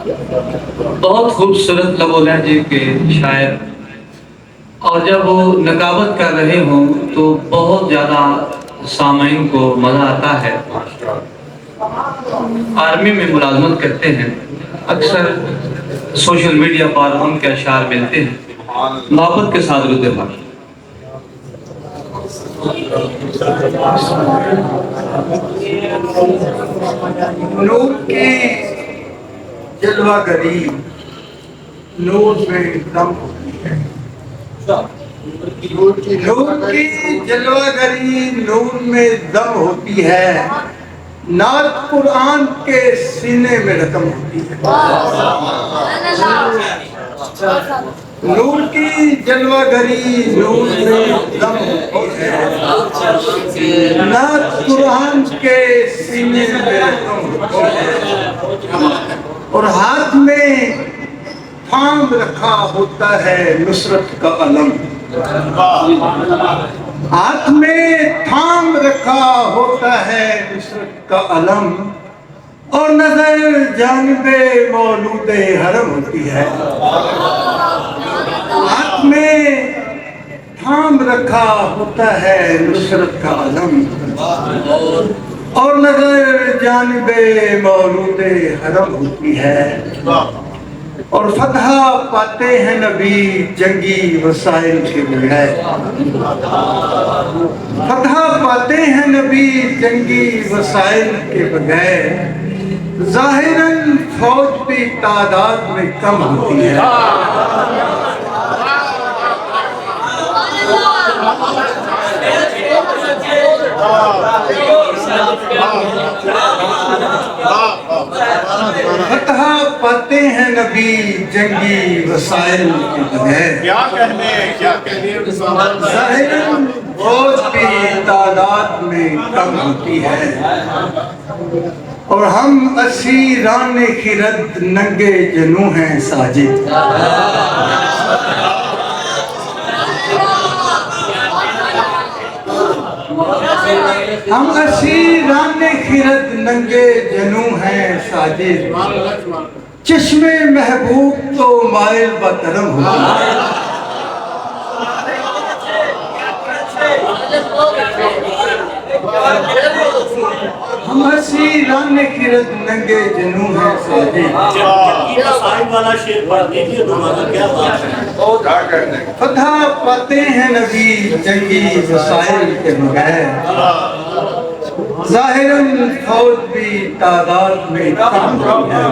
بہت خوبصورت لب و لہجے کے شاعر، اور جب وہ نقابت کر رہے ہوں تو بہت زیادہ سامعین کو مزہ آتا ہے۔ آرمی میں ملازمت کرتے ہیں، اکثر سوشل میڈیا پر ان کے اشعار ملتے ہیں، محبت کے ساتھ رد بھر۔ نور کی جلوہ گری نور میں دم ہوتی ہے، نور کی جلوہ گری نور میں دم ہوتی ہے، نعت قرآن کے سینے میں رقم ہوتی ہے۔ نور کی جلوہ گری نور میں دم ہوتی ہے، نعت قرآن کے سینے میں رقم ہوتی ہے، اور ہاتھ میں تھام رکھا ہوتا ہے نصرت کا علم۔ ہاتھ میں تھام رکھا ہوتا ہے نصرت کا علم، اور نظر جانب مولود حرم ہوتی ہے۔ ہاتھ میں تھام رکھا ہوتا ہے نصرت کا علم، اور نظر جانب مولود حرم ہوتی ہے، اور فتح پاتے ہیں نبی جنگی وسائل کے بغیر۔ فتح پاتے ہیں نبی جنگی وسائل کے بغیر، ظاہراً فوج بھی تعداد میں کم ہوتی ہے۔ فتح پاتے ہیں نبی جنگی وسائل کے بغیر، ظاہراً فوج بھی تعداد میں کم ہوتی ہے، اور ہم اسیران خرد ننگے جنوں ہیں ساجد۔ ہم اسیران خرد ننگے جنوں ہیں ساجد، چشم محبوب تو مائل بکرم ہوتا ہے۔ ہم اسیران خرد ننگے جنوں ہیں ساجد، فتح پاتے ہیں نبی جنگی وسائل کے بغیر، ظاہراً فوج بھی تعداد میں کم ہوتی ہے۔